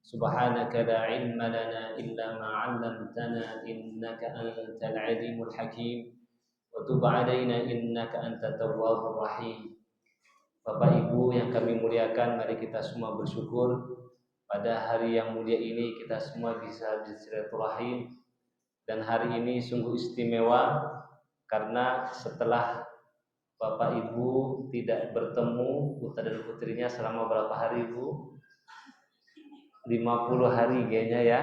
Subhanaka la ilma lana illa ma 'allamtana innaka antal alimul hakim wa tub 'alaina innaka antat tawwabur rahim. Bapak Ibu yang kami muliakan, mari kita semua bersyukur pada hari yang mulia ini kita semua bisa bersilaturahim, dan hari ini sungguh istimewa karena setelah Bapak Ibu tidak bertemu putra dan putrinya selama berapa hari Bu? 50 hari kayaknya ya.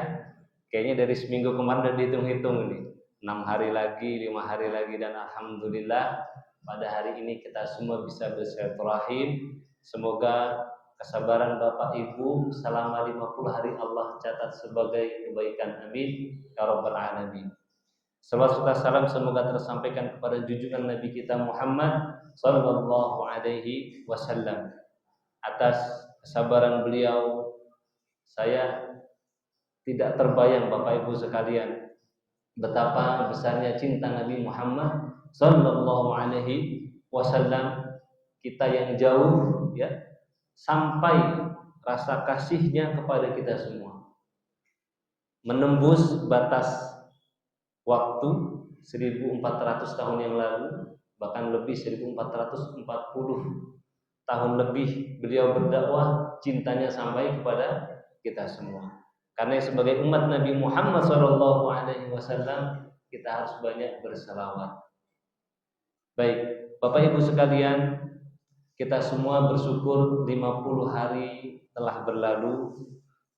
Kayaknya dari seminggu kemarin udah dihitung-hitung ini. 6 hari lagi, 5 hari lagi, dan alhamdulillah pada hari ini kita semua bisa bersilaturahim. Semoga kesabaran Bapak Ibu selama 50 hari Allah catat sebagai kebaikan, amin ya rabbal alamin. Salawat serta salam semoga tersampaikan kepada junjungan Nabi kita Muhammad sallallahu alaihi wasallam. Atas kesabaran beliau, saya tidak terbayang Bapak Ibu sekalian betapa besarnya cinta Nabi Muhammad sallallahu alaihi wasallam. Kita yang jauh ya, sampai rasa kasihnya kepada kita semua menembus batas waktu 1400 tahun yang lalu, bahkan lebih 1440 tahun lebih beliau berdakwah, cintanya sampai kepada kita semua. Karena sebagai umat Nabi Muhammad SAW kita harus banyak berselawat. Baik, Bapak Ibu sekalian, kita semua bersyukur 50 hari telah berlalu,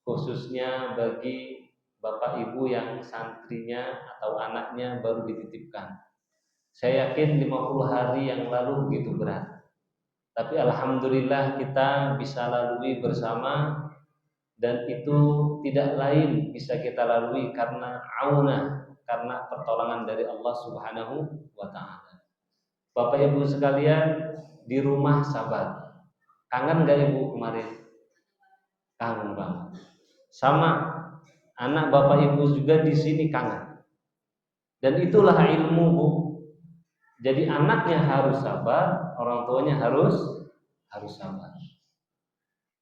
khususnya bagi Bapak Ibu yang santrinya atau anaknya baru dititipkan. Saya yakin 50 hari yang lalu begitu berat, tapi alhamdulillah kita bisa lalui bersama, dan itu tidak lain bisa kita lalui karena aunah, karena pertolongan dari Allah Subhanahu wa ta'ala. Bapak Ibu sekalian, di rumah sabar. Kangen gak Ibu kemarin? Kangen banget. Sama anak Bapak Ibu juga di sini kangen. Dan itulah ilmu Bu. Jadi anaknya harus sabar, orang tuanya harus sabar.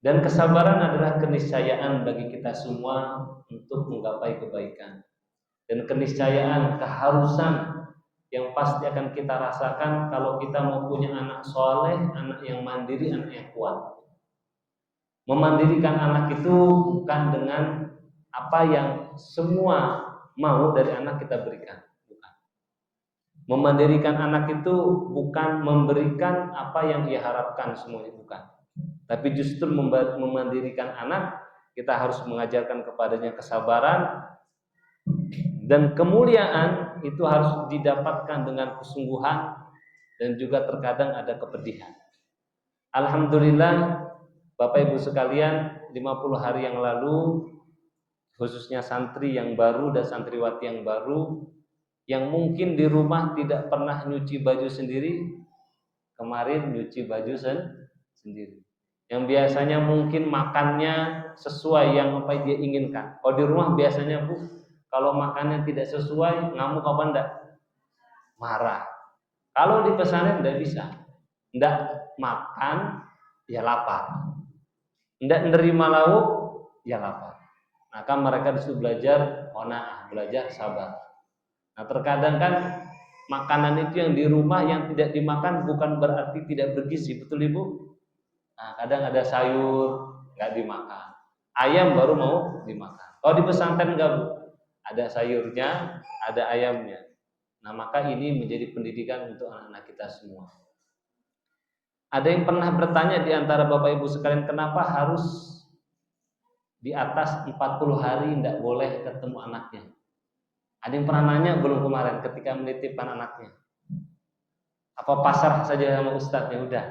Dan kesabaran adalah keniscayaan bagi kita semua untuk menggapai kebaikan. Dan keniscayaan, keharusan yang pasti akan kita rasakan kalau kita mau punya anak soleh, anak yang mandiri, anak yang kuat. Memandirikan anak itu bukan dengan apa yang semua mau dari anak kita berikan, bukan. Memandirikan anak itu bukan memberikan apa yang dia harapkan semuanya, bukan. Tapi justru memandirikan anak, kita harus mengajarkan kepadanya kesabaran, dan kemuliaan itu harus didapatkan dengan kesungguhan, dan juga terkadang ada kepedihan. Alhamdulillah Bapak Ibu sekalian, 50 hari yang lalu, khususnya santri yang baru dan santriwati yang baru, yang mungkin di rumah tidak pernah nyuci baju sendiri, kemarin nyuci baju sendiri. Yang biasanya mungkin makannya sesuai yang apa dia inginkan. Kalau di rumah biasanya Bu, kalau makannya tidak sesuai, ngamuk apa enggak? Marah. Kalau di pesantren enggak bisa. Enggak makan, ya lapar. Enggak menerima lauk, ya lapar. Maka mereka disuruh belajar qanaah, belajar sabar. Nah, terkadang kan makanan itu yang di rumah yang tidak dimakan bukan berarti tidak bergizi, betul Ibu? Nah, kadang ada sayur enggak dimakan, ayam baru mau dimakan. Kalau di pesantren enggak Bu, ada sayurnya, ada ayamnya. Nah, maka ini menjadi pendidikan untuk anak-anak kita semua. Ada yang pernah bertanya di antara Bapak Ibu sekalian, kenapa harus di atas 40 hari tidak boleh ketemu anaknya? Ada yang pernah nanya belum kemarin ketika menitipkan anaknya? Apa pasrah saja sama ustadznya udah?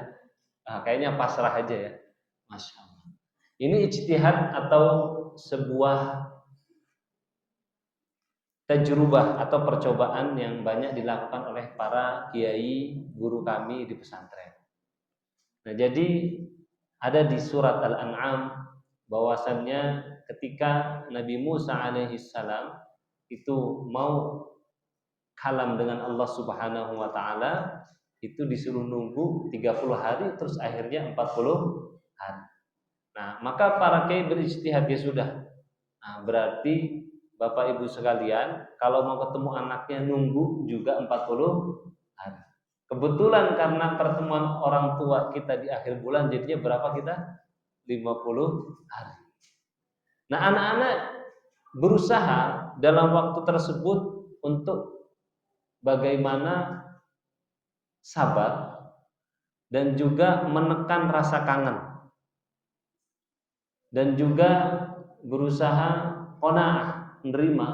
Nah, kayaknya pasrah aja ya. Masya Allah. Ini ijtihad atau sebuah tajrubah atau percobaan yang banyak dilakukan oleh para kiai guru kami di pesantren. Nah, jadi ada di surat Al-An'am bahwasannya ketika Nabi Musa alaihissalam itu mau kalam dengan Allah Subhanahu wa ta'ala, itu disuruh nunggu 30 hari terus akhirnya 40 hari. Nah, maka para kiai berijtihad, ya sudah. Nah, berarti Bapak Ibu sekalian, kalau mau ketemu anaknya nunggu juga 40 hari. Kebetulan karena pertemuan orang tua kita di akhir bulan, jadinya berapa kita? 50 hari. Nah, anak-anak berusaha dalam waktu tersebut untuk bagaimana sabar dan juga menekan rasa kangen, dan juga berusaha qanaah, menerima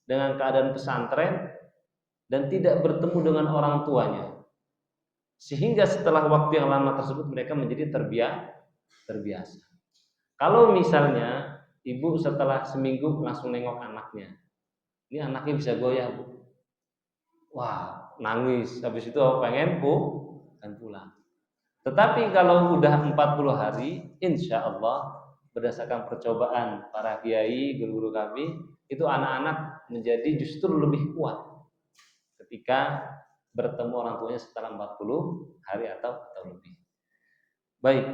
dengan keadaan pesantren dan tidak bertemu dengan orang tuanya, sehingga setelah waktu yang lama tersebut mereka menjadi terbiasa. Kalau misalnya ibu setelah seminggu langsung nengok anaknya, ini anaknya bisa goyah, Bu. Wah, nangis. Habis itu pengen pulang. Tetapi kalau udah 40 hari, insya Allah berdasarkan percobaan para kiai, guru-guru kami, itu anak-anak menjadi justru lebih kuat ketika bertemu orang tuanya setelah 40 hari atau lebih. Baik,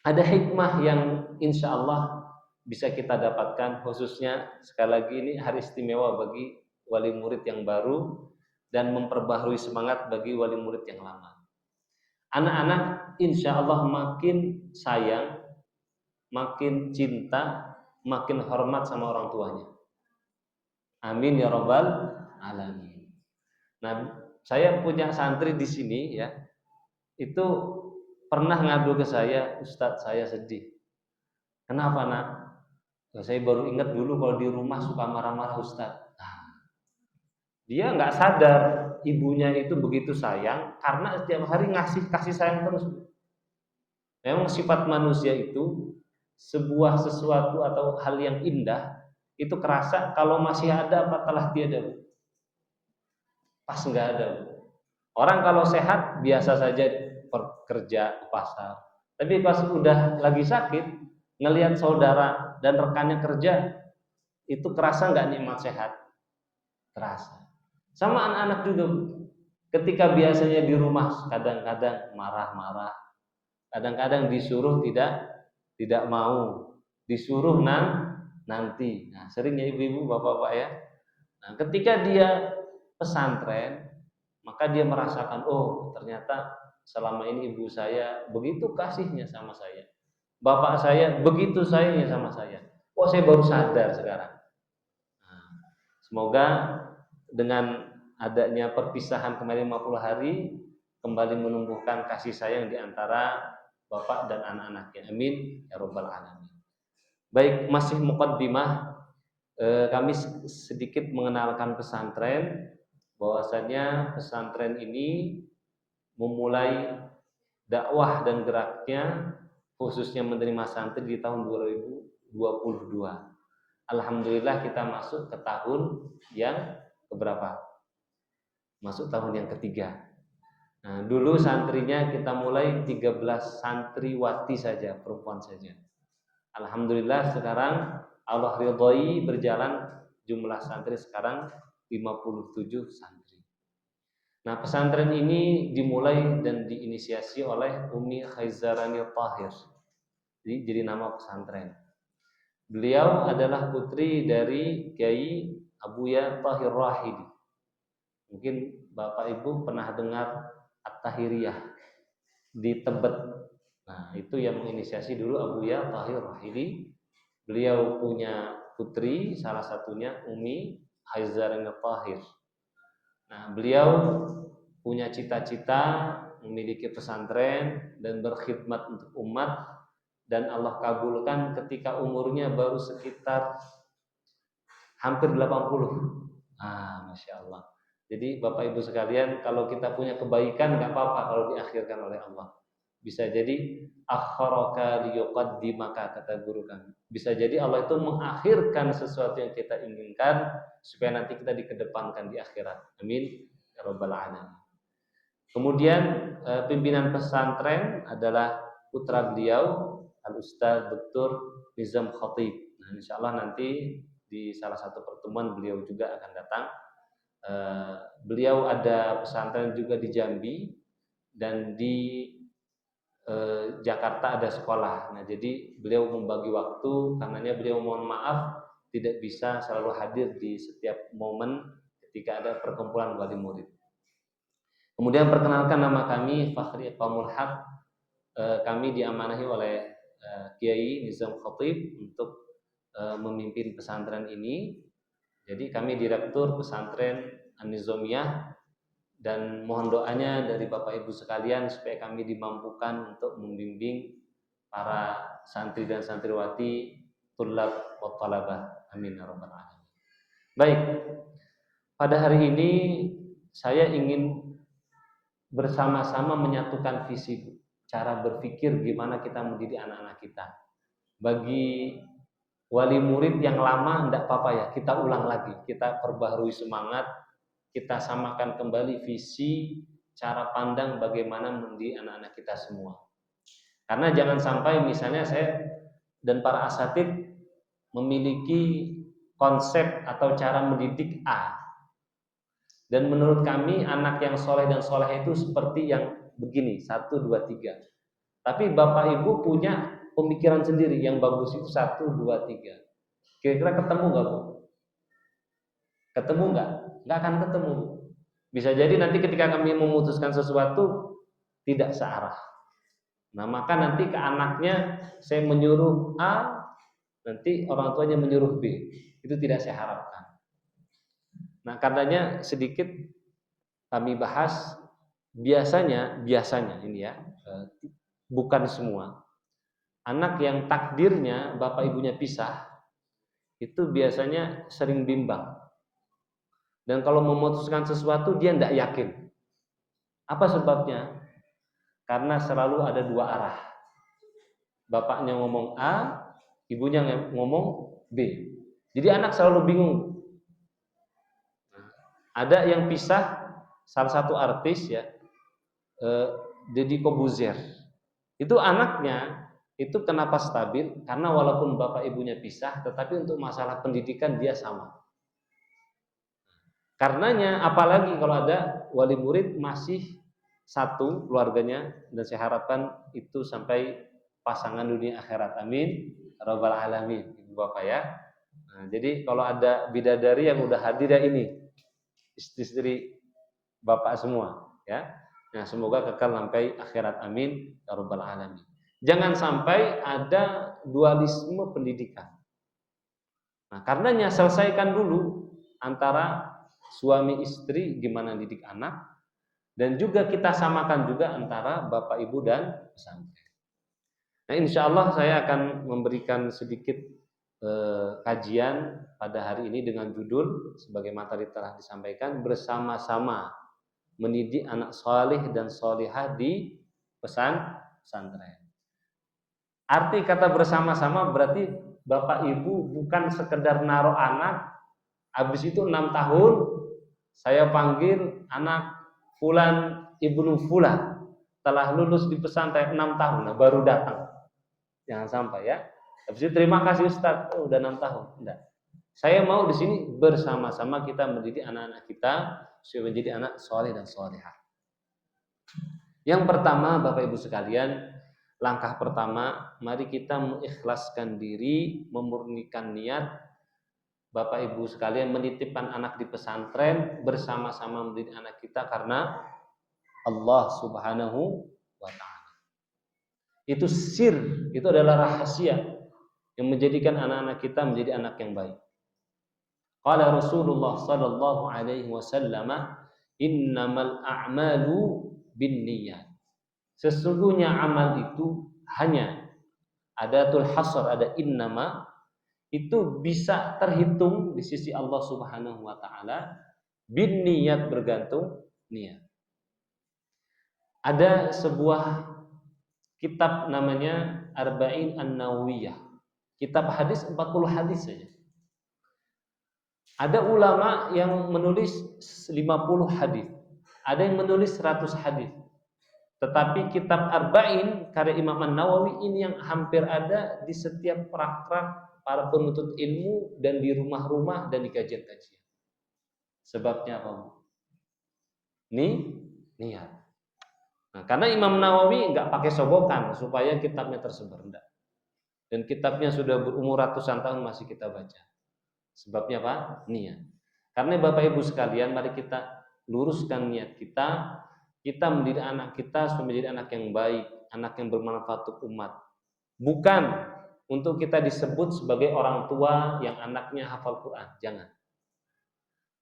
ada hikmah yang insya Allah bisa kita dapatkan, khususnya sekali lagi ini hari istimewa bagi wali murid yang baru dan memperbaharui semangat bagi wali murid yang lama. Anak-anak insya Allah makin sayang, makin cinta, makin hormat sama orang tuanya. Amin ya rabbal alamin. Nah, saya punya santri di sini ya, itu pernah ngadu ke saya, Ustadz saya sedih. Kenapa nak? Ya, saya baru ingat dulu kalau di rumah suka marah-marah Ustadz. Dia nggak sadar ibunya itu begitu sayang karena setiap hari ngasih kasih sayang terus. Memang sifat manusia itu sebuah sesuatu atau hal yang indah itu kerasa kalau masih ada apa telah tiada. Pas nggak ada. Orang kalau sehat biasa saja kerja ke pasar. Tapi pas udah lagi sakit, ngelihat saudara dan rekannya kerja, itu kerasa nggak nikmat sehat? Terasa. Sama anak-anak juga, ketika biasanya di rumah kadang-kadang marah-marah, kadang-kadang disuruh tidak mau, disuruh nanti. Nah, seringnya ibu-ibu, bapak-bapak ya. Nah, ketika dia pesantren, maka dia merasakan, oh ternyata selama ini ibu saya begitu kasihnya sama saya, bapak saya begitu sayangnya sama saya. Oh, saya baru sadar sekarang. Nah, semoga dengan adanya perpisahan kemarin 50 hari kembali menumbuhkan kasih sayang di antara bapak dan anak-anaknya. Amin ya rabbal alamin. Baik, masih muqaddimah, kami sedikit mengenalkan pesantren, bahwasanya pesantren ini memulai dakwah dan geraknya khususnya menerima santri di tahun 2022. Alhamdulillah kita masuk ke tahun yang keberapa? Masuk tahun yang ketiga. Nah, dulu santrinya kita mulai 13 santriwati saja, perempuan saja. Alhamdulillah sekarang Allah ridhoi berjalan jumlah santri sekarang 57 santri. Nah, pesantren ini dimulai dan diinisiasi oleh Umi Khaizarani Tahir. Jadi nama pesantren. Beliau adalah putri dari Kiai Abuya Tahir Rahidi. Mungkin Bapak Ibu pernah dengar At-Tahiriyah di Tebet. Nah, itu yang menginisiasi dulu Abuya Tahir Rahidi. Beliau punya putri, salah satunya Umi Khaizarani Tahir. Nah, beliau punya cita-cita memiliki pesantren dan berkhidmat untuk umat, dan Allah kabulkan ketika umurnya baru sekitar hampir 80. Masya Allah. Jadi Bapak Ibu sekalian, kalau kita punya kebaikan nggak apa-apa kalau diakhirkan oleh Allah. Bisa jadi akharaka liyuqaddimaka, kata guru kami. Bisa jadi Allah itu mengakhirkan sesuatu yang kita inginkan supaya nanti kita dikedepankan di akhirat. Amin ya rabbal alamin. Kemudian pimpinan pesantren adalah putra beliau Al-Ustaz Dr. Nizam Khatib. Nah, insya Allah nanti di salah satu pertemuan beliau juga akan datang. Beliau ada pesantren juga di Jambi dan di Jakarta ada sekolah. Nah, jadi beliau membagi waktu, karenanya beliau mohon maaf tidak bisa selalu hadir di setiap momen ketika ada perkumpulan wali murid. Kemudian perkenalkan, nama kami Fakhri Iqamul Haq. Kami diamanahi oleh Kiai Nizam Khatib untuk memimpin pesantren ini. Jadi kami direktur pesantren An-Nizamiyah, dan mohon doanya dari Bapak Ibu sekalian supaya kami dimampukan untuk membimbing para santri dan santriwati, tulab wa talabah. Amin ya rabbal alamin. Baik, pada hari ini saya ingin bersama-sama menyatukan visi, cara berpikir gimana kita mendidik anak-anak kita. Bagi wali murid yang lama tidak apa-apa ya, kita ulang lagi, kita perbaharui semangat, kita samakan kembali visi, cara pandang bagaimana mendidik anak-anak kita semua. Karena jangan sampai misalnya saya dan para asatid memiliki konsep atau cara mendidik A, dan menurut kami anak yang soleh dan soleh itu seperti yang begini, 1, 2, 3. Tapi Bapak Ibu punya pemikiran sendiri, yang bagus itu 1, 2, 3. Kira-kira ketemu nggak Bu? Ketemu nggak? Nggak akan ketemu. Bisa jadi nanti ketika kami memutuskan sesuatu tidak searah. Nah, maka nanti ke anaknya saya menyuruh A, nanti orang tuanya menyuruh B. Itu tidak saya harapkan. Nah, karenanya sedikit kami bahas, biasanya ini ya, bukan semua anak yang takdirnya bapak ibunya pisah itu biasanya sering bimbang. Dan kalau memutuskan sesuatu dia tidak yakin. Apa sebabnya? Karena selalu ada dua arah. Bapaknya ngomong A, ibunya ngomong B. Jadi anak selalu bingung. Ada yang pisah, salah satu artis ya, Deddy Kobuzier. Itu anaknya itu kenapa stabil? Karena walaupun bapak ibunya pisah, tetapi untuk masalah pendidikan dia sama. Karenanya apalagi kalau ada wali murid masih satu keluarganya, dan saya harapkan itu sampai pasangan dunia akhirat. Amin rabbal alamin, Ibu Bapak ya. Nah, jadi kalau ada bidadari yang udah hadir ya ini istri-istri Bapak semua ya. Nah, semoga kekal sampai akhirat. Amin ya rabbal alamin. Jangan sampai ada dualisme pendidikan. Nah, karenanya selesaikan dulu antara suami istri gimana didik anak, dan juga kita samakan juga antara bapak ibu dan pesantren. Nah, insya Allah saya akan memberikan sedikit kajian pada hari ini dengan judul sebagai materi telah disampaikan, bersama-sama mendidik anak soleh dan solihah di pesantren. Arti kata bersama-sama berarti bapak ibu bukan sekedar naruh anak, habis itu 6 tahun saya panggil anak Fulan Ibnu Fulan telah lulus di pesantren 6 tahun, nah baru datang. Jangan sampai ya. Habis itu terima kasih Ustaz, udah 6 tahun. Enggak. Saya mau di sini bersama-sama kita mendidik anak-anak kita supaya menjadi anak soleh dan solehah. Yang pertama, Bapak Ibu sekalian, langkah pertama, mari kita mengikhlaskan diri, memurnikan niat. Bapak Ibu sekalian menitipkan anak di pesantren, bersama-sama mendidik anak kita karena Allah Subhanahu wa ta'ala. Itu sir, itu adalah rahasia yang menjadikan anak-anak kita menjadi anak yang baik. Qala Rasulullah sallallahu alaihi wasallam, innamal a'malu binniyat. Sesungguhnya amal itu hanya, adatul hasr, ada innama, itu bisa terhitung di sisi Allah Subhanahu wa taala bin niat, bergantung niat. Ada sebuah kitab namanya Arba'in An-Nawawiyah. Kitab hadis 40 hadis saja. Ada ulama yang menulis 50 hadis. Ada yang menulis 100 hadis. Tetapi kitab Arba'in karya Imam An-Nawawi ini yang hampir ada di setiap rak-rak para penuntut ilmu dan di rumah-rumah dan di kajian-kajian. Sebabnya apa? Niat. Nah, karena Imam Nawawi nggak pakai sogokan supaya kitabnya tersebar, enggak. Dan kitabnya sudah berumur ratusan tahun masih kita baca. Sebabnya apa? Niat. Karena Bapak Ibu sekalian, mari kita luruskan niat kita. Kita mendidik anak kita supaya menjadi anak yang baik, anak yang bermanfaat untuk umat. Bukan untuk kita disebut sebagai orang tua yang anaknya hafal Quran. Jangan.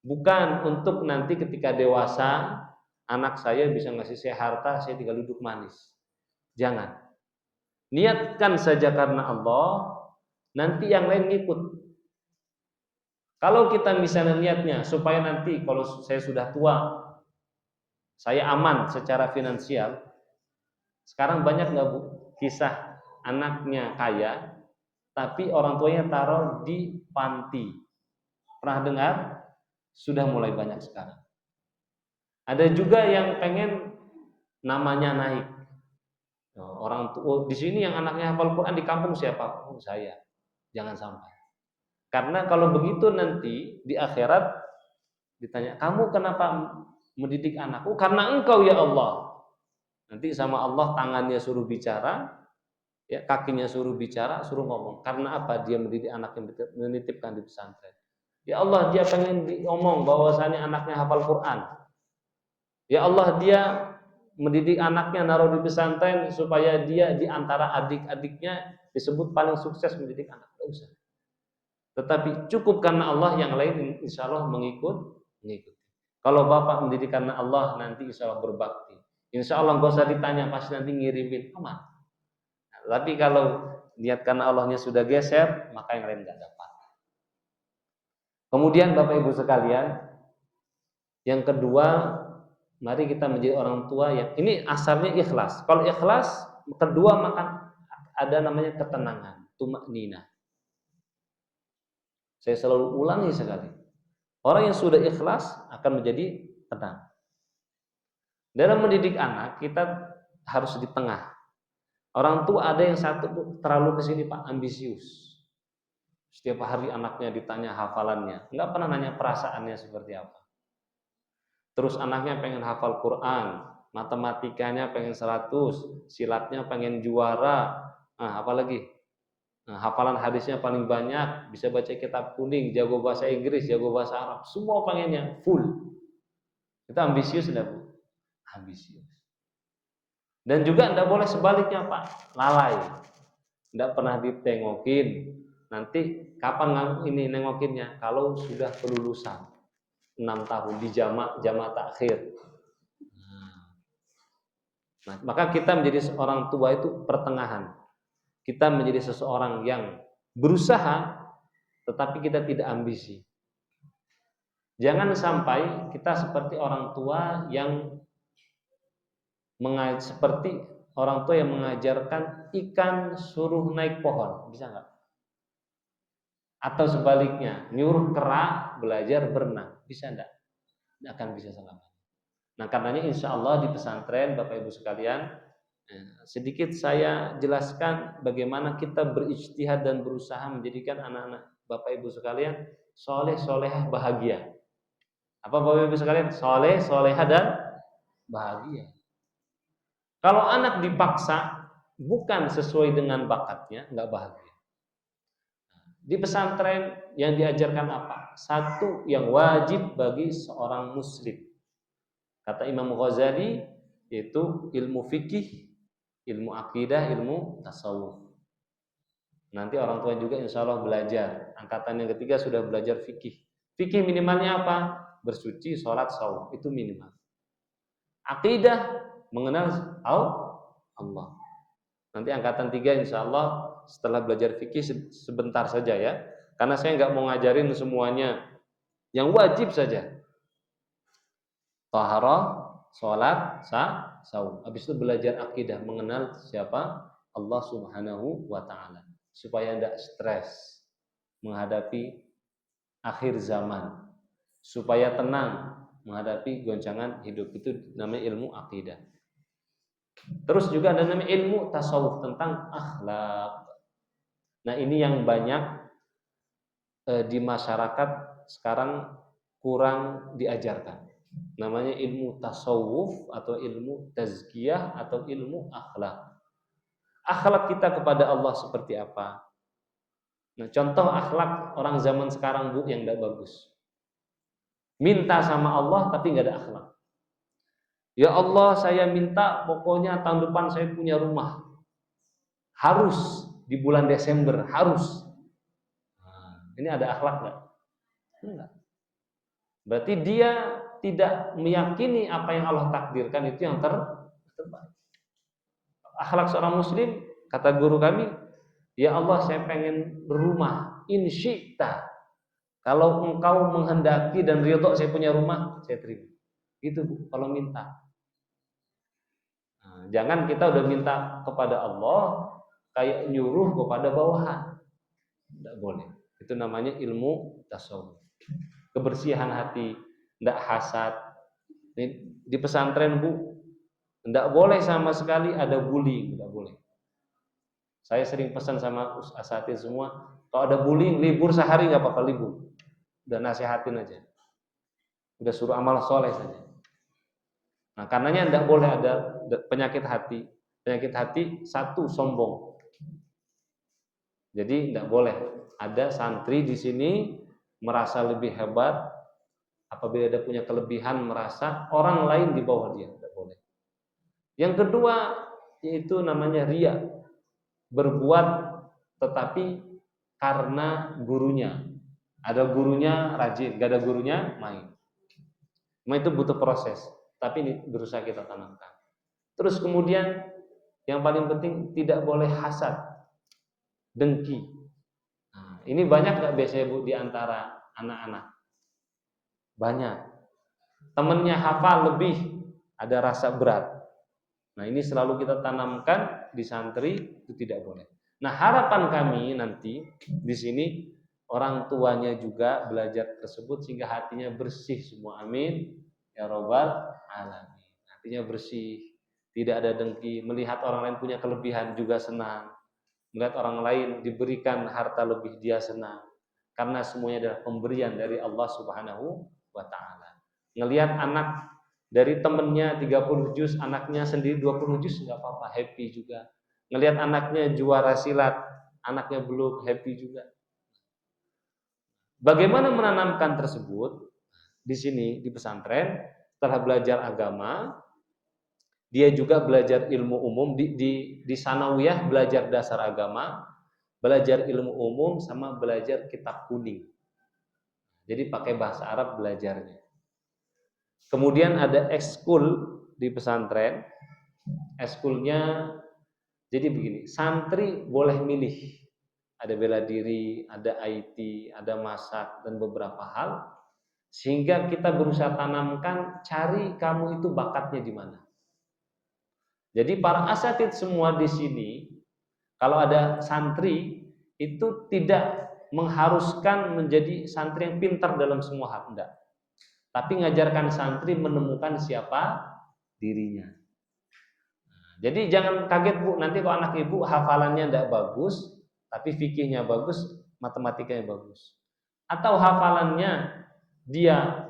Bukan untuk nanti ketika dewasa anak saya bisa ngasih saya harta, saya tinggal duduk manis. Jangan. Niatkan saja karena Allah, nanti yang lain ngikut. Kalau kita misalnya niatnya supaya nanti kalau saya sudah tua, saya aman secara finansial. Sekarang banyak nggak Bu kisah anaknya kaya, tapi orang tuanya taruh di panti. Pernah dengar? Sudah mulai banyak sekarang. Ada juga yang pengen namanya naik. Orang tua di sini yang anaknya hafal Quran di kampung siapa? Oh, saya. Jangan sampai. Karena kalau begitu nanti di akhirat ditanya, "Kamu kenapa mendidik anakku?" "Karena Engkau ya Allah." Nanti sama Allah tangannya suruh bicara, ya kakinya suruh bicara, suruh ngomong. Karena apa dia mendidik anak yang menitipkan di pesantren? Ya Allah, dia pengen ngomong bahwasanya anaknya hafal Quran. Ya Allah, dia mendidik anaknya naruh di pesantren supaya dia di antara adik-adiknya disebut paling sukses mendidik anak. Tidak usah. Tetapi cukup karena Allah, yang lain insya Allah mengikuti. Kalau bapak mendidik karena Allah, nanti insya Allah berbakti. Insya Allah nggak usah ditanya, pasti nanti ngirimin aman. Nah, tapi kalau niat karena Allahnya sudah geser, maka yang lain nggak dapat. Kemudian Bapak Ibu sekalian, yang kedua, mari kita menjadi orang tua yang ini asalnya ikhlas. Kalau ikhlas, kedua maka ada namanya ketenangan, tumakninah. Saya selalu ulangi sekali. Orang yang sudah ikhlas akan menjadi tenang. Dalam mendidik anak kita harus di tengah. Orang tua ada yang satu terlalu kesini Pak, ambisius. Setiap hari anaknya ditanya hafalannya, nggak pernah nanya perasaannya seperti apa. Terus anaknya pengen hafal Quran, matematikanya pengen 100, silatnya pengen juara, apalagi hafalan hadisnya paling banyak, bisa baca kitab kuning, jago bahasa Inggris, jago bahasa Arab, semua pengennya full. Itu ambisius enggak Bu? Ambisius. Dan juga tidak boleh sebaliknya Pak, lalai. Tidak pernah ditengokin. Nanti kapan ini nengokinnya? Kalau sudah kelulusan 6 tahun di jamaah takhir. Nah, maka kita menjadi seorang tua itu pertengahan. Kita menjadi seseorang yang berusaha, tetapi kita tidak ambisi. Jangan sampai kita seperti orang tua yang mengajarkan ikan suruh naik pohon, bisa nggak? Atau sebaliknya, nyuruh kera belajar berenang, bisa nggak? Nggak akan bisa selama. Nah, karenanya insya Allah di pesantren Bapak Ibu sekalian, sedikit saya jelaskan bagaimana kita berijtihad dan berusaha menjadikan anak-anak Bapak Ibu sekalian soleh, solehah, bahagia. Apa Bapak Ibu sekalian? Soleh, solehah dan bahagia. Kalau anak dipaksa bukan sesuai dengan bakatnya, nggak bahagia. Di pesantren yang diajarkan apa? Satu yang wajib bagi seorang muslim. Kata Imam Ghazali, yaitu ilmu fikih, ilmu akidah, ilmu tasawuf. Nanti orang tua juga insya Allah belajar. Angkatan yang ketiga sudah belajar fikih. Fikih minimalnya apa? Bersuci, sholat, saum. Itu minimal. Akidah, mengenal Allah. Nanti angkatan 3 insya Allah setelah belajar fikih sebentar saja ya. Karena saya nggak mau ngajarin semuanya. Yang wajib saja. Taharah, sholat, saum. Habis itu belajar akidah, mengenal siapa Allah Subhanahu wa Ta'ala, supaya tidak stres menghadapi akhir zaman, supaya tenang menghadapi goncangan hidup. Itu namanya ilmu akidah. Terus juga ada namanya ilmu tasawuf tentang akhlak. Nah, ini yang banyak di masyarakat sekarang kurang diajarkan. Namanya ilmu tasawuf atau ilmu tazkiyah atau ilmu akhlak. Akhlak kita kepada Allah seperti apa? Nah, contoh akhlak orang zaman sekarang Bu yang tidak bagus. Minta sama Allah tapi nggak ada akhlak. Ya Allah, saya minta pokoknya tahun depan saya punya rumah. Harus di bulan Desember, harus. Nah, ini ada akhlak nggak? Enggak. Berarti dia tidak meyakini apa yang Allah takdirkan itu yang terbaik. Akhlak seorang muslim, kata guru kami, ya Allah saya pengen berumah, in syi'ta. Kalau engkau menghendaki dan ridho saya punya rumah, saya terima. Itu Bu, kalau minta. Nah, jangan kita udah minta kepada Allah kayak nyuruh kepada bawahan. Tidak boleh. Itu namanya ilmu tasawuf. Kebersihan hati, tidak hasad. Di pesantren Bu, tidak boleh sama sekali ada bullying, tidak boleh. Saya sering pesan sama asatidz semua, kalau ada bullying libur sehari nggak apa-apa, libur. Udah nasihatin aja. Udah suruh amal soleh saja. Nah, karenanya tidak boleh ada penyakit hati. Penyakit hati satu, sombong. Jadi tidak boleh ada santri di sini merasa lebih hebat, apabila ada punya kelebihan merasa orang lain di bawah dia, tidak boleh. Yang kedua yaitu namanya riya, berbuat tetapi karena gurunya. Ada gurunya rajin, gak ada gurunya main. Memang itu butuh proses, tapi ini berusaha kita tanamkan. Terus kemudian yang paling penting tidak boleh hasad, dengki. Nah, ini banyak gak biasanya Bu di antara anak-anak? Banyak. Temennya hafal lebih, ada rasa berat. Nah, ini selalu kita tanamkan di santri, itu tidak boleh. Nah, harapan kami nanti di sini orang tuanya juga belajar tersebut sehingga hatinya bersih semua. Amin ya robbal alamin. Hatinya bersih, tidak ada dengki, melihat orang lain punya kelebihan juga senang. Melihat orang lain diberikan harta lebih dia senang. Karena semuanya adalah pemberian dari Allah Subhanahu wa taala. Ngelihat anak dari temennya 30 juz, anaknya sendiri 20 juz, nggak apa-apa, happy juga. Ngelihat anaknya juara silat, anaknya belum, happy juga. Bagaimana menanamkan tersebut? Di sini di pesantren, setelah belajar agama, dia juga belajar ilmu umum di sanawiyah, belajar dasar agama, belajar ilmu umum sama belajar kitab kuning. Jadi pakai bahasa Arab belajarnya. Kemudian ada ekskul di pesantren. Ekskulnya jadi begini, santri boleh milih. Ada bela diri, ada IT, ada masak dan beberapa hal. Sehingga kita berusaha tanamkan, cari kamu itu bakatnya di mana. Jadi para asatidz semua di sini, kalau ada santri itu tidak mengharuskan menjadi santri yang pintar dalam semua hal, enggak. Tapi ngajarkan santri menemukan siapa dirinya. Nah, jadi jangan kaget Bu, nanti kalau anak ibu hafalannya tidak bagus, tapi fikihnya bagus, matematikanya bagus. Atau hafalannya dia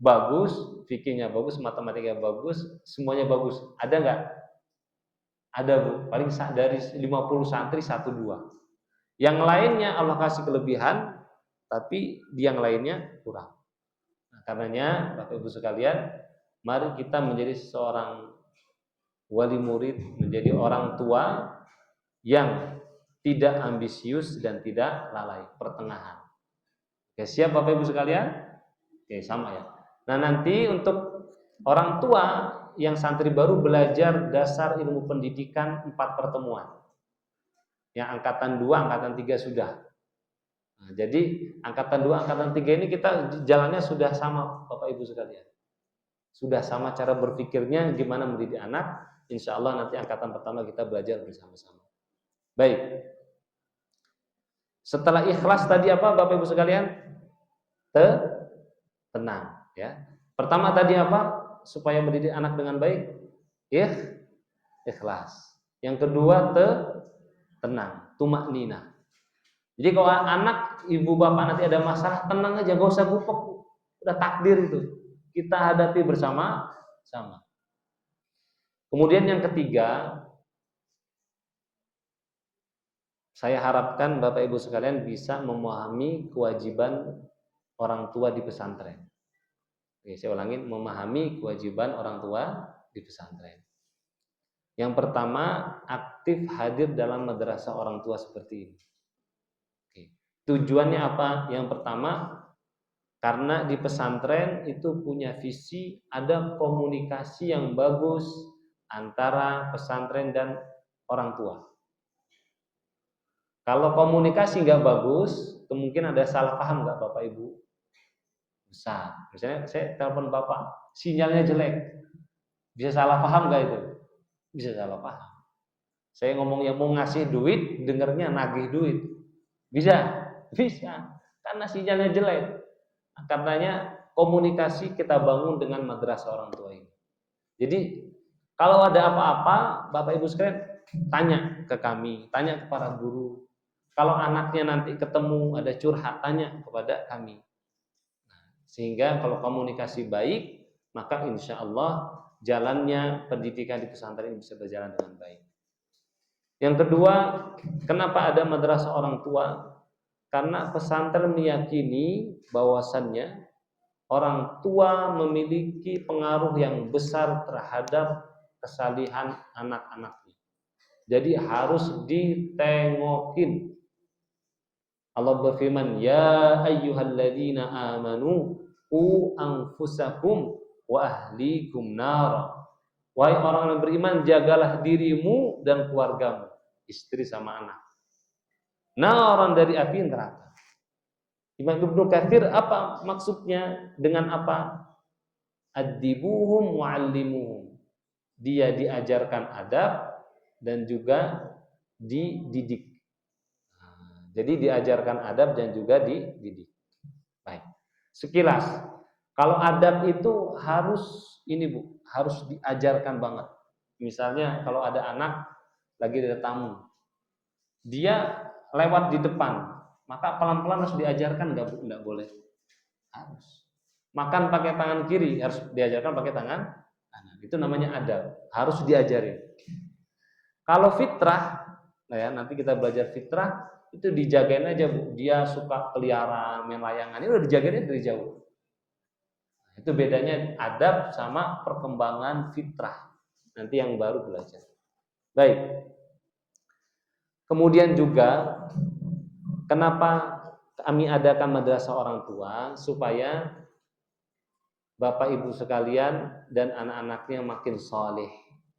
bagus, fikihnya bagus, matematikanya bagus, semuanya bagus. Ada nggak? Ada Bu, paling dari 50 santri 1-2. Yang lainnya Allah kasih kelebihan, tapi yang lainnya kurang. Karenanya Bapak Ibu sekalian, mari kita menjadi seorang wali murid, menjadi orang tua yang tidak ambisius dan tidak lalai, pertengahan. Oke, siap Bapak Ibu sekalian? Oke, sama ya. Nah, nanti untuk orang tua yang santri baru belajar dasar ilmu pendidikan 4 pertemuan. Yang angkatan 2, angkatan 3 sudah. Nah, jadi angkatan 2, angkatan 3 ini kita jalannya sudah sama Bapak Ibu sekalian. Sudah sama cara berpikirnya gimana mendidik anak. Insya Allah nanti angkatan pertama kita belajar bersama-sama. Baik. Setelah ikhlas tadi apa Bapak Ibu sekalian? Tenang ya. Pertama tadi apa? Supaya mendidik anak dengan baik? Ikhlas. Yang kedua tenang, tumakninah. Jadi kalau anak ibu bapak nanti ada masalah, tenang aja, gak usah gupek, udah takdir itu. kita hadapi bersama-sama. Kemudian yang ketiga, saya harapkan Bapak Ibu sekalian bisa memahami kewajiban orang tua di pesantren. Oke, saya ulangi, memahami kewajiban orang tua di pesantren. Yang pertama, aktif hadir dalam madrasah orang tua seperti ini. Oke. Tujuannya apa? Yang pertama, karena di pesantren itu punya visi ada komunikasi yang bagus antara pesantren dan orang tua. Kalau komunikasi nggak bagus, kemungkinan ada salah paham nggak Bapak Ibu? Besar. Misalnya saya telepon Bapak, sinyalnya jelek, bisa salah paham nggak itu? Bisa salah paham. Saya ngomongnya mau ngasih duit, dengarnya nagih duit. Bisa? Bisa. Karena sinyalnya jelek. Karenanya komunikasi kita bangun dengan madrasah orang tua ini. Jadi kalau ada apa-apa, Bapak Ibu sekalian tanya ke kami, tanya ke para guru. Kalau anaknya nanti ketemu ada curhat, tanya kepada kami. Sehingga kalau komunikasi baik, maka insya Allah jalannya pendidikan di pesantren ini bisa berjalan dengan baik. Yang kedua, kenapa ada madrasah orang tua? Karena pesantren meyakini bahwasannya orang tua memiliki pengaruh yang besar terhadap kesalihan anak-anaknya. Jadi harus ditengokin. Allah berfirman, ya ayyuhalladzina amanu qu anfusakum wa ahlikum nar. Wahai orang yang beriman, jagalah dirimu dan keluargamu, istri sama anak. Naran dari api neraka. Imam Ibnu Katsir apa maksudnya dengan apa? Addibuhum wa'allimuhum. Dia diajarkan adab dan juga dididik. Jadi diajarkan adab dan juga dididik. Baik. Sekilas, kalau adab itu harus ini Bu, harus diajarkan banget. Misalnya kalau ada anak lagi ada tamu, dia lewat di depan, maka pelan-pelan harus diajarkan nggak Bu? Nggak boleh. Harus. Makan pakai tangan kiri harus diajarkan pakai tangan kanan. Itu namanya adab, harus diajarin. Kalau fitrah, nah ya nanti kita belajar fitrah, itu dijagain aja Bu. Dia suka keliaran, main layangan, itu udah dijagain dari jauh. Itu bedanya adab sama perkembangan fitrah. Nanti yang baru belajar. Baik. Kemudian juga kenapa kami adakan madrasah orang tua? Supaya Bapak Ibu sekalian dan anak-anaknya makin soleh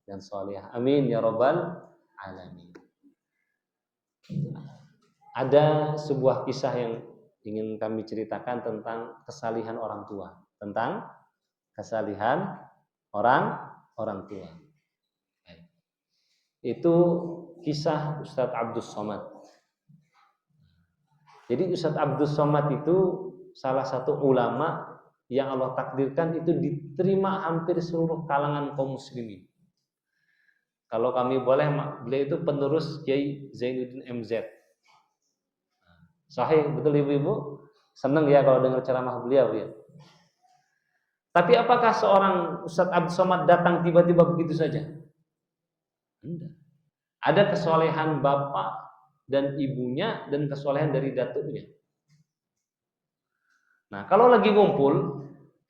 dan solehah. Amin ya rabbal alamin. Ada sebuah kisah yang ingin kami ceritakan tentang kesalihan orang tua. Tentang kesalihan orang tua. Itu kisah Ustadz Abdus Somad. Jadi Ustadz Abdus Somad itu salah satu ulama yang Allah takdirkan itu diterima hampir seluruh kalangan kaum muslimin. Kalau kami boleh, beliau itu penerus Kiai Zainuddin MZ. Sahih, betul ibu-ibu? Senang ya kalau dengar ceramah beliau ya. Tapi apakah seorang Ustadz Abdus Somad datang tiba-tiba begitu saja? Tidak. Ada kesolehan bapak dan ibunya dan kesolehan dari datuknya. Nah, kalau lagi ngumpul,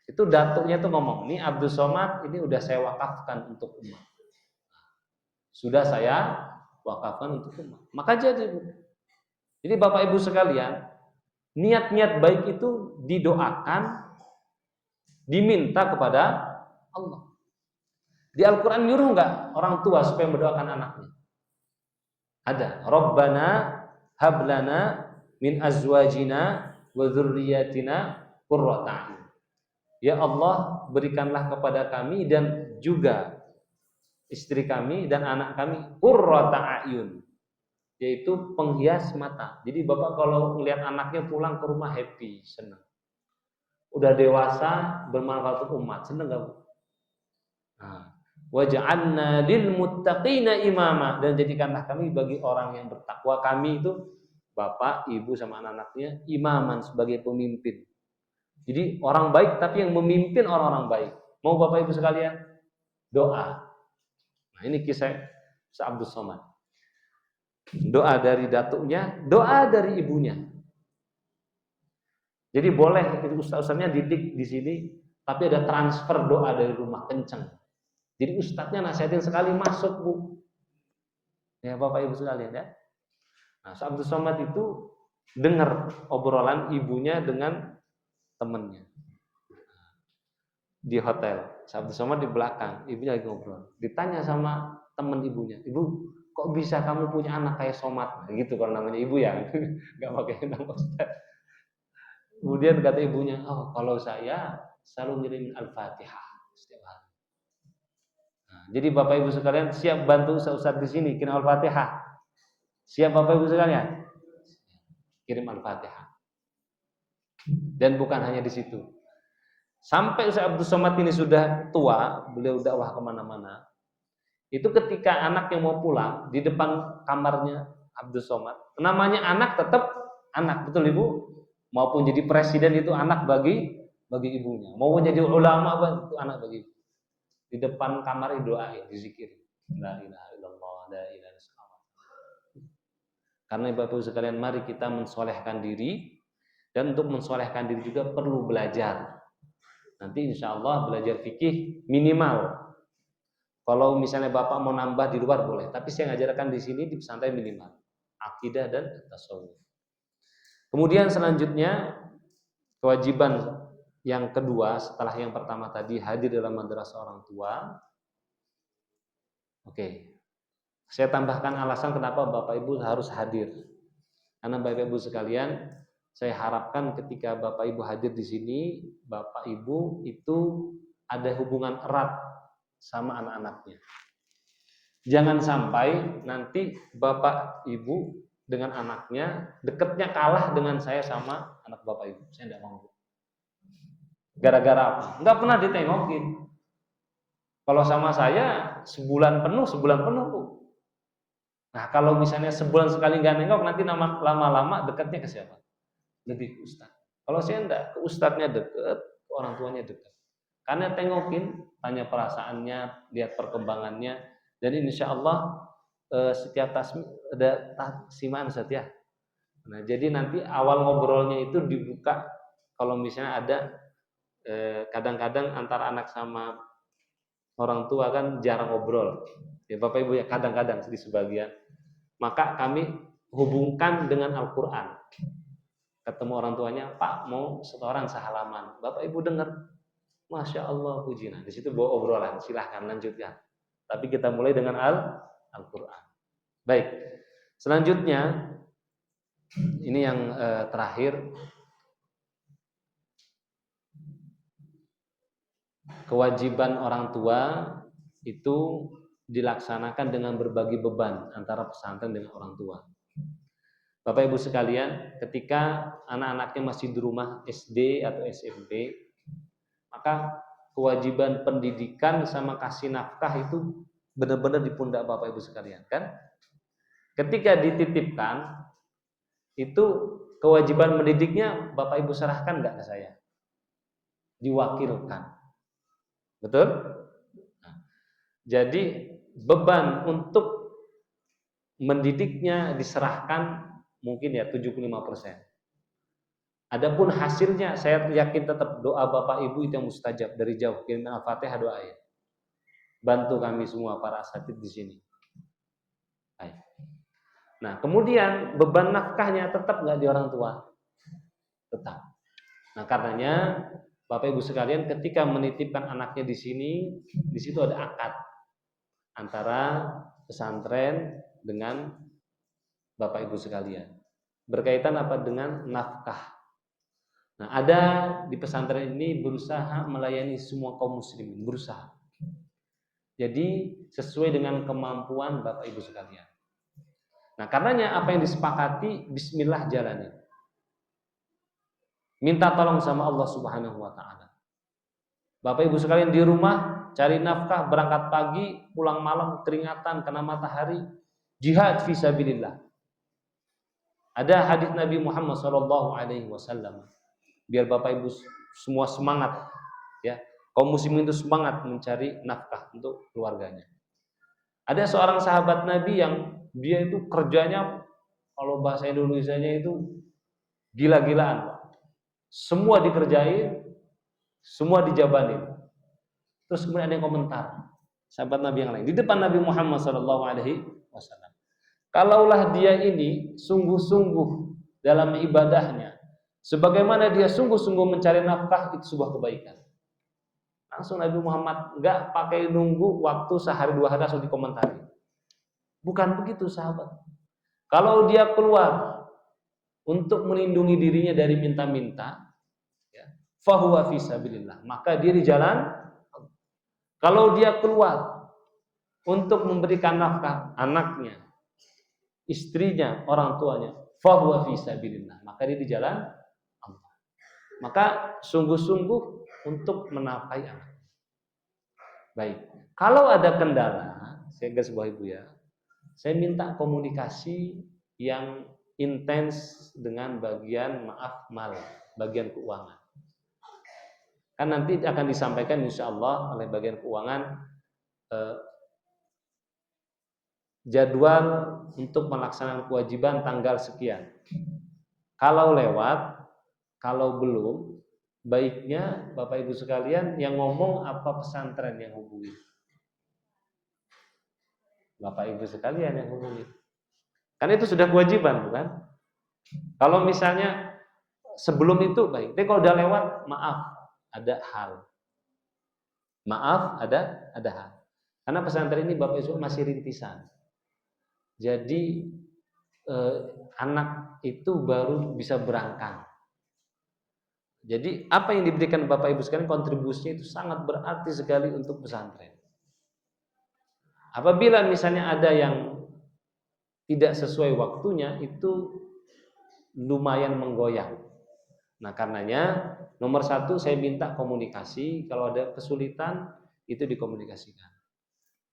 itu datuknya tuh ngomong, "Nih Abdus Somad ini udah saya wakafkan untuk umat. Sudah saya wakafkan untuk umat." Maka jadi Bapak Ibu sekalian, niat-niat baik itu didoakan, diminta kepada Allah. Di Al-Quran nyuruh nggak orang tua supaya mendoakan anaknya? Ada. Rabbana hablana min azwajina wa dzurriyyatina qurrata a'yun. Ya Allah, berikanlah kepada kami dan juga istri kami dan anak kami qurrata a'yun, yaitu penghias mata. Jadi Bapak kalau melihat anaknya pulang ke rumah happy, senang. Udah dewasa, bermanfaat untuk umat, senang enggak Bu? Nah, waj'alna lil muttaqina imama, dan jadikanlah kami bagi orang yang bertakwa, kami itu bapak, ibu sama anak-anaknya imaman, sebagai pemimpin. Jadi orang baik tapi yang memimpin orang-orang baik. Mau Bapak Ibu sekalian? Doa. Nah, ini kisah Abdul Somad. Doa dari datuknya, doa dari ibunya. Jadi boleh ustaz-ustaznya didik di sini, tapi ada transfer doa dari rumah kenceng. Jadi ustaznya nasihatin sekali masuk, Bu. Ya Bapak Ibu sekalian ya. Nah, Abdul Somad itu dengar obrolan ibunya dengan temannya di hotel. Abdul Somad di belakang, ibunya lagi ngobrol. Ditanya sama teman ibunya, "Ibu, kok bisa kamu punya anak kayak Somad?" Nah, gitu kalau namanya ibu ya, nggak pakai nama ustaz. Kemudian kata ibunya, "Oh, kalau saya selalu ngirimin Al-Fatihah setiap hari." Nah, jadi Bapak Ibu sekalian siap bantu ustaz di sini kirim Al-Fatihah. Siap Bapak Ibu sekalian? Kirim Al-Fatihah. Dan bukan hanya di situ. Sampai Ustaz Abdul Somad ini sudah tua, beliau dakwah kemana-mana. Itu ketika anaknya mau pulang, di depan kamarnya Abdul Somad, namanya anak tetap anak, betul Ibu? Maupun jadi presiden itu anak bagi ibunya. Mau jadi ulama itu anak bagi ibu. Di depan kamar doain, dizikir. La ilaha illallah, la ilaha illallah. Karena Bapak Ibu sekalian, mari kita mensolehkan diri, dan untuk mensolehkan diri juga perlu belajar. Nanti insya Allah belajar fikih minimal. Kalau misalnya Bapak mau nambah di luar boleh, tapi saya ngajarkan di sini di pesantren minimal akidah dan tasawuf. Kemudian selanjutnya kewajiban yang kedua setelah yang pertama tadi hadir dalam madrasah orang tua. Oke. Saya tambahkan alasan kenapa Bapak Ibu harus hadir. Karena Bapak Ibu sekalian, saya harapkan ketika Bapak Ibu hadir di sini, Bapak Ibu itu ada hubungan erat sama anak-anaknya. Jangan sampai nanti Bapak Ibu dengan anaknya dekatnya kalah dengan saya sama anak Bapak Ibu. Saya tidak mau. Gara-gara apa? Enggak pernah ditengokin. Kalau sama saya sebulan penuh Bu. Nah kalau misalnya sebulan sekali nggak nengok, nanti lama-lama dekatnya ke siapa? Lebih ke ustaz. Kalau saya enggak, ke ustaznya dekat, ke orang tuanya dekat. Karena tengokin, tanya perasaannya, lihat perkembangannya, dan insya Allah setiap ada taksiman Ustaz ya. Nah jadi nanti awal ngobrolnya itu dibuka. Kalau misalnya ada kadang-kadang antara anak sama orang tua kan jarang ngobrol. Ya Bapak Ibu ya kadang-kadang di sebagian. Maka kami hubungkan dengan Al-Quran. Ketemu orang tuanya, Pak mau setoran sehalaman. Bapak Ibu dengar, Masya Allah puji. Nah di situ bawa obrolan, silahkan lanjutkan. Tapi kita mulai dengan Al-Quran. Baik, selanjutnya ini yang terakhir, kewajiban orang tua itu dilaksanakan dengan berbagi beban antara pesantren dengan orang tua. Bapak Ibu sekalian, ketika anak-anaknya masih di rumah SD atau SMP, maka kewajiban pendidikan sama kasih nafkah itu benar-benar di pundak Bapak Ibu sekalian, kan? Ketika dititipkan, itu kewajiban mendidiknya Bapak Ibu serahkan nggak ke saya? Diwakilkan. Betul? Nah, jadi beban untuk mendidiknya diserahkan mungkin ya 75%. Adapun hasilnya saya yakin tetap doa Bapak Ibu itu yang mustajab dari jauh. Kirim Al-Fatihah doa ya. Bantu kami semua para asatidz di sini. Baik. Nah, kemudian beban nafkahnya tetap nggak di orang tua? Tetap. Nah, karenanya Bapak Ibu sekalian ketika menitipkan anaknya di sini, di situ ada akad antara pesantren dengan Bapak Ibu sekalian. Berkaitan apa dengan nafkah. Nah, ada di pesantren ini berusaha melayani semua kaum muslimin, berusaha. Jadi sesuai dengan kemampuan Bapak Ibu sekalian. Nah, karenanya apa yang disepakati, bismillah jalani. Minta tolong sama Allah Subhanahu wa taala. Bapak Ibu sekalian di rumah cari nafkah, berangkat pagi, pulang malam keringatan kena matahari, jihad fisabilillah. Ada hadis Nabi Muhammad SAW. Biar Bapak Ibu semua semangat, ya. Kaum muslimin itu semangat mencari nafkah untuk keluarganya. Ada seorang sahabat Nabi yang dia itu kerjanya, kalau bahasa Indonesianya itu gila-gilaan. Semua dikerjain, semua dijabanin. Terus kemudian ada yang komentar, sahabat Nabi yang lain di depan Nabi Muhammad SAW. Kalaulah dia ini sungguh-sungguh dalam ibadahnya, sebagaimana dia sungguh-sungguh mencari nafkah, itu sebuah kebaikan. Langsung Nabi Muhammad nggak pakai nunggu waktu sehari dua hari langsung dikomentari. Bukan begitu sahabat. Kalau dia keluar untuk melindungi dirinya dari minta-minta, ya, fahuwa fi sabilillah, maka dia di jalan. Kalau dia keluar untuk memberikan nafkah anaknya, istrinya, orang tuanya, fahuwa fi sabilillah, maka dia di jalan Allah. Maka sungguh-sungguh untuk menafkahi anak. Baik. Kalau ada kendala, saya garis bawahi Bu ya, saya minta komunikasi yang intens dengan bagian mal, bagian keuangan. Kan nanti akan disampaikan insya Allah oleh bagian keuangan jadwal untuk melaksanakan kewajiban tanggal sekian. Kalau lewat, kalau belum, baiknya Bapak Ibu sekalian yang ngomong apa pesantren yang hubungi. Bapak Ibu sekalian yang hubungi. Karena itu sudah kewajiban, bukan? Kalau misalnya sebelum itu baik. Tapi kalau udah lewat, maaf, ada hal. Maaf, ada hal. Karena pesantren ini Bapak Ibu masih rintisan. Jadi anak itu baru bisa berangkat. Jadi apa yang diberikan Bapak Ibu sekalian, kontribusinya itu sangat berarti sekali untuk pesantren. Apabila misalnya ada yang tidak sesuai waktunya, itu lumayan menggoyang. Nah karenanya nomor satu saya minta komunikasi. Kalau ada kesulitan itu dikomunikasikan.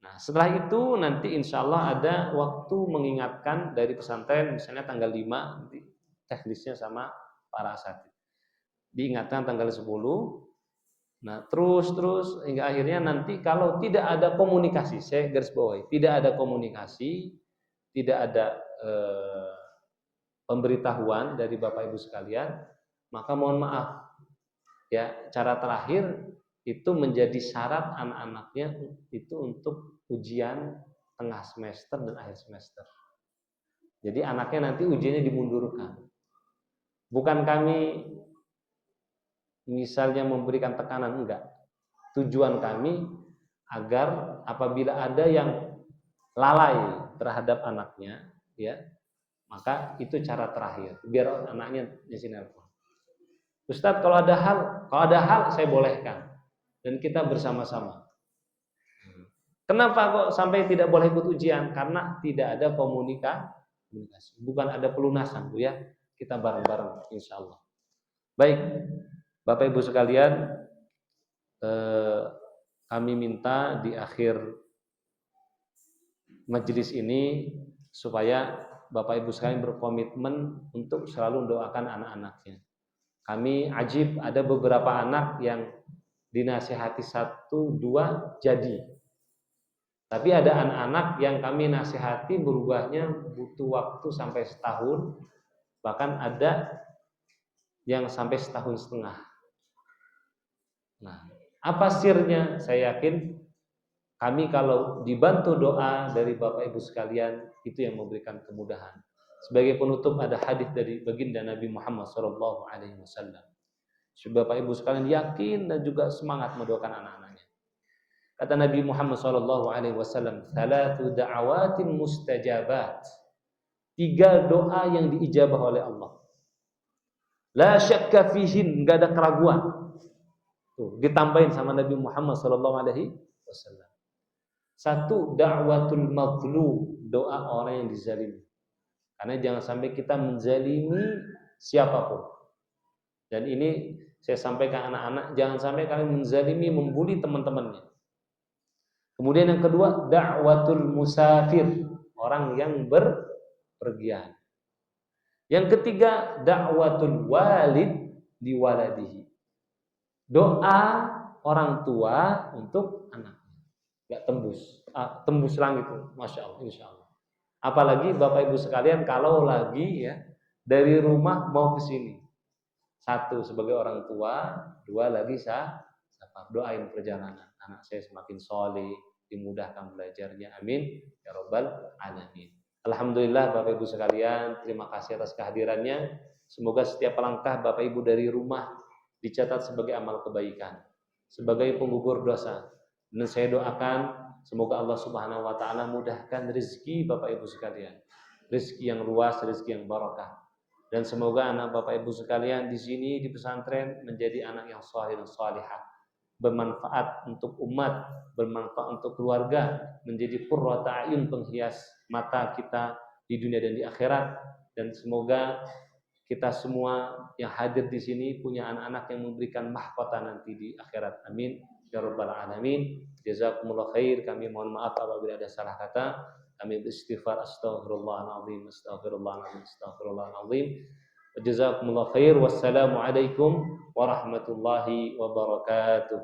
Nah setelah itu nanti insya Allah ada waktu mengingatkan dari pesantren, misalnya tanggal 5 nanti teknisnya sama para asatidz diingatkan tanggal 10. Nah terus hingga akhirnya nanti kalau tidak ada komunikasi, saya garis bawahi, tidak ada komunikasi, tidak ada pemberitahuan dari Bapak Ibu sekalian, maka mohon maaf ya, cara terakhir itu menjadi syarat anak-anaknya itu untuk ujian tengah semester dan akhir semester. Jadi anaknya nanti ujiannya dimundurkan. Bukan kami misalnya memberikan tekanan, enggak. Tujuan kami agar apabila ada yang lalai terhadap anaknya, ya, maka itu cara terakhir biar anaknya di sini. Ustadz, kalau ada hal saya bolehkan dan kita bersama-sama. Kenapa kok sampai tidak boleh ikut ujian? Karena tidak ada komunikasi. Bukan ada pelunasan, Bu ya. Kita bareng-bareng insya Allah. Baik, Bapak Ibu sekalian, kami minta di akhir majelis ini supaya Bapak Ibu sekalian berkomitmen untuk selalu mendoakan anak-anaknya. Kami ajib, ada beberapa anak yang dinasihati 1-2 jadi. Tapi ada anak-anak yang kami nasihati berubahnya butuh waktu sampai setahun, bahkan ada yang sampai setahun setengah. Nah, apa sirnya? Saya yakin kami kalau dibantu doa dari Bapak Ibu sekalian, itu yang memberikan kemudahan. Sebagai penutup ada hadis dari baginda Nabi Muhammad SAW. Supaya Bapak Ibu sekalian yakin dan juga semangat mendoakan anak-anaknya. Kata Nabi Muhammad SAW, "Thalathu da'awatin mustajabat." 3 doa yang diijabah oleh Allah. La syakka fihin, enggak ada keraguan. Tuh, ditambahin sama Nabi Muhammad SAW. 1, da'watul mazlum, doa orang yang dizalimi. Karena jangan sampai kita menzalimi siapapun. Dan ini saya sampaikan anak-anak, jangan sampai kalian menzalimi, membuli teman-temannya. Kemudian yang kedua, da'watul musafir, orang yang berpergian. Yang ketiga, da'watul walid di waladihi, Doa orang tua untuk anaknya nggak tembus langit itu, masya Allah, insya Allah. Apalagi Bapak Ibu sekalian kalau lagi ya dari rumah mau ke sini, satu sebagai orang tua, dua lagi doain perjalanan anak saya semakin soleh, dimudahkan belajarnya, amin ya robbal alamin. Alhamdulillah Bapak Ibu sekalian, terima kasih atas kehadirannya. Semoga setiap langkah Bapak Ibu dari rumah dicatat sebagai amal kebaikan, sebagai penggugur dosa. Dan saya doakan semoga Allah Subhanahu wa taala mudahkan rezeki Bapak Ibu sekalian. Rezeki yang luas, rezeki yang barokah. Dan semoga anak Bapak Ibu sekalian di sini di pesantren menjadi anak yang saleh dan salihah, bermanfaat untuk umat, bermanfaat untuk keluarga, menjadi qurrata ayun, penghias mata kita di dunia dan di akhirat. Dan semoga kita semua yang hadir di sini punya anak-anak yang memberikan mahkota nanti di akhirat. Amin ya rabbal alamin. Jazakumullah khair. Kami mohon maaf apabila ada salah kata. Kami beristighfar, astaghfirullahaladzim, astaghfirullahaladzim, astaghfirullahaladzim. Jazakumullah khair. Wassalamualaikum warahmatullahi wabarakatuh.